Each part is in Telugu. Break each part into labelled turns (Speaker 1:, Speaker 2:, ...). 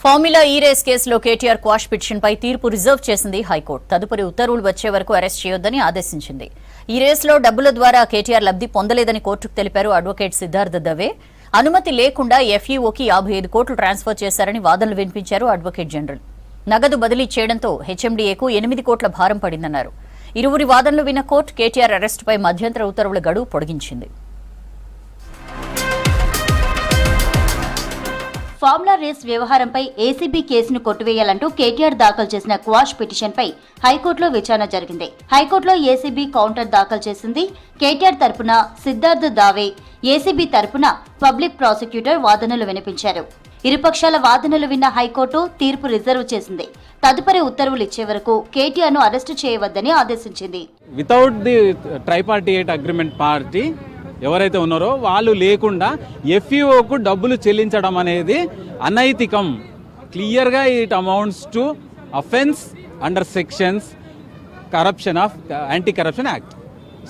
Speaker 1: ఫార్ములా ఈ రేస్ కేసులో కేటీఆర్ క్వాష్ పిటిషన్పై తీర్పు రిజర్వ్ చేసింది హైకోర్టు. తదుపరి ఉత్తర్వులు వచ్చే వరకు అరెస్ట్ చేయొద్దని ఆదేశించింది. ఈ రేసులో డబ్బుల ద్వారా కేటీఆర్ లబ్ధి పొందలేదని కోర్టుకు తెలిపారు అడ్వకేట్ సిద్ధార్థ దవే. అనుమతి లేకుండా ఎఫ్ఈఓకి 55 కోట్లు ట్రాన్స్ఫర్ చేశారని వాదనలు వినిపించారు అడ్వకేట్ జనరల్. నగదు బదిలీ చేయడంతో హెచ్ఎండీఏకు 8 కోట్ల భారం పడిందన్నారు. ఇరువురి వాదనలు విన్న కోర్టు కేటీఆర్ అరెస్టుపై మధ్యంతర ఉత్తర్వుల గడువు పొడిగించింది.
Speaker 2: ఫార్ములా రేస్ వ్యవహారంపై ఏసీబీ కేసును కొట్టివేయాలంటూ కేటీఆర్ దాఖలు చేసిన క్వాష్ పిటిషన్పై హైకోర్టులో విచారణ జరిగింది. హైకోర్టులో ఏసీబీ కౌంటర్ దాఖలు చేసింది. కేటీఆర్ తరపున సిద్ధార్థ్ దావే, ఏసీబీ తరపున పబ్లిక్ ప్రాసిక్యూటర్ వాదనలు వినిపించారు. ఇరుపక్షాల వాదనలు విన్న హైకోర్టు తీర్పు రిజర్వ్ చేసింది. తదుపరి ఉత్తర్వులు ఇచ్చే వరకు కేటీఆర్ ను అరెస్టు చేయవద్దని ఆదేశించింది.
Speaker 3: Without the tripartite agreement party ఎవరైతే ఉన్నారో వాళ్ళు లేకుండా ఎఫ్ఈఓకు డబ్బులు చెల్లించడం అనేది అనైతికం. క్లియర్గా it amounts to offence under sections corruption of anti corruption act.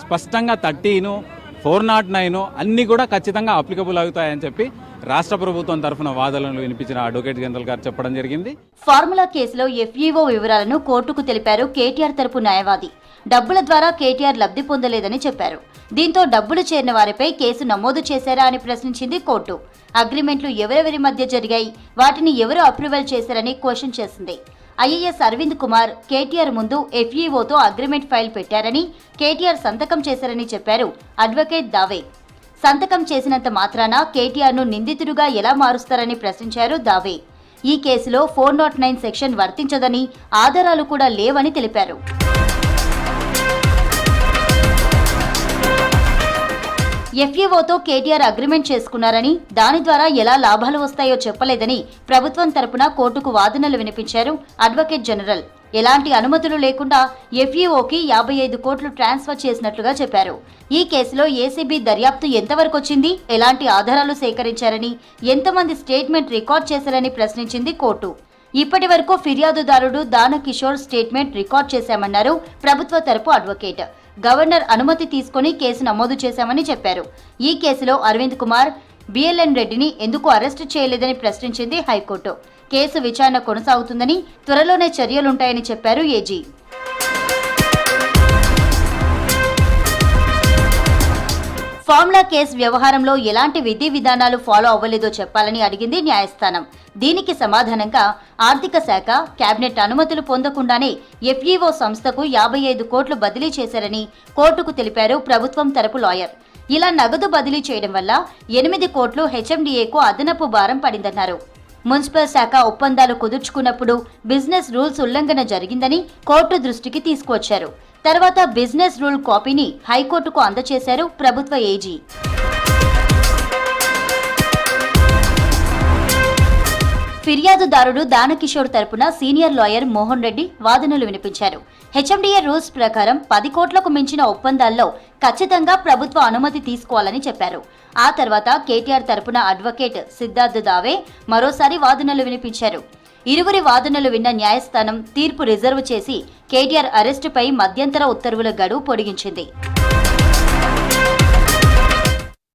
Speaker 3: స్పష్టంగా 13, 409 అన్నీ కూడా ఖచ్చితంగా అప్లికబుల్ అవుతాయని చెప్పి రాష్ట్ర ప్రభుత్వం తరఫున వాదనలు వినిపించిన అడ్వకేట్ జనరల్ గారు చెప్పడం జరిగింది.
Speaker 2: ఫార్ములా కేసులో ఎఫ్ఈఓ వివరాలను కోర్టుకు తెలిపారు కేటీఆర్ తరపు న్యాయవాది. డబ్బుల ద్వారా కేటీఆర్ లబ్ధి పొందలేదని చెప్పారు. దీంతో డబ్బులు చేరిన వారిపై కేసు నమోదు చేశారా అని ప్రశ్నించింది కోర్టు. అగ్రిమెంట్లు ఎవరెవరి మధ్య జరిగాయి, వాటిని ఎవరు అప్రూవల్ చేశారని క్వశ్చన్ చేసింది. ఐఏఎస్ అరవింద్ కుమార్ కేటీఆర్ ముందు ఎఫ్ఈఓతో అగ్రిమెంట్ ఫైల్ పెట్టారని, కేటీఆర్ సంతకం చేశారని చెప్పారు అడ్వకేట్ దావే. సంతకం చేసినంత మాత్రాన కేటీఆర్ ను నిందితుడిగా ఎలా మారుస్తారని ప్రశ్నించారు దావే. ఈ కేసులో 409 సెక్షన్ వర్తించదని, ఆధారాలు కూడా లేవని తెలిపారు. ఎఫ్ఈఓతో కేటీఆర్ అగ్రిమెంట్ చేసుకున్నారని, దాని ద్వారా ఎలా లాభాలు వస్తాయో చెప్పలేదని ప్రభుత్వం తరపున కోర్టుకు వాదనలు వినిపించారు అడ్వకేట్ జనరల్. ఎలాంటి అనుమతులు లేకుండా ఎఫ్ఈఓకి 55 కోట్లు ట్రాన్స్ఫర్ చేసినట్లుగా చెప్పారు. ఈ కేసులో ఏసీబీ దర్యాప్తు ఎంతవరకు వచ్చింది, ఎలాంటి ఆధారాలు సేకరించారని, ఎంతమంది స్టేట్మెంట్ రికార్డ్ చేశారని ప్రశ్నించింది కోర్టు. ఇప్పటి వరకు ఫిర్యాదుదారుడు దానకిషోర్ స్టేట్మెంట్ రికార్డ్ చేశామన్నారు ప్రభుత్వ తరపు అడ్వకేట్. గవర్నర్ అనుమతి తీసుకుని కేసు నమోదు చేశామని చెప్పారు. ఈ కేసులో అరవింద్ కుమార్, బిఎల్ఎన్ రెడ్డిని ఎందుకు అరెస్టు చేయలేదని ప్రశ్నించింది హైకోర్టు. కేసు విచారణ కొనసాగుతుందని, త్వరలోనే చర్యలుంటాయని చెప్పారు ఏజీ. ఫార్ములా కేసు వ్యవహారంలో ఎలాంటి విధి విధానాలు ఫాలో అవ్వలేదో చెప్పాలని అడిగింది న్యాయస్థానం. దీనికి సమాధానంగా ఆర్థిక శాఖ, కేబినెట్ అనుమతులు పొందకుండానే ఎఫ్ఈఓ సంస్థకు 55 కోట్లు బదిలీ చేశారని కోర్టుకు తెలిపారు ప్రభుత్వం తరపు లాయర్. ఇలా నగదు బదిలీ చేయడం వల్ల 8 కోట్లు హెచ్ఎండీఏకు అదనపు భారం పడిందన్నారు. మున్సిపల్ శాఖ ఒప్పందాలు కుదుర్చుకున్నప్పుడు బిజినెస్ రూల్స్ ఉల్లంఘన జరిగిందని కోర్టు దృష్టికి తీసుకువచ్చారు. తర్వాత బిజినెస్ రూల్ కాపీని హైకోర్టుకు అందజేశారు ప్రభుత్వ ఏజీ. ఫిర్యాదుదారుడు దానకిషోర్ తరపున సీనియర్ లాయర్ మోహన్ రెడ్డి వాదనలు వినిపించారు. హెచ్ఎండీఏ రూల్స్ ప్రకారం 10 కోట్లకు మించిన ఒప్పందాల్లో ఖచ్చితంగా ప్రభుత్వ అనుమతి తీసుకోవాలని చెప్పారు. ఆ తర్వాత కేటీఆర్ తరపున అడ్వకేట్ సిద్ధార్థ్ దావే మరోసారి వాదనలు వినిపించారు. ఇరువురి వాదనలు విన్న న్యాయస్థానం తీర్పు రిజర్వ్ చేసి కేటీఆర్ అరెస్టుపై మధ్యంతర ఉత్తర్వుల గడువు పొడిగించింది.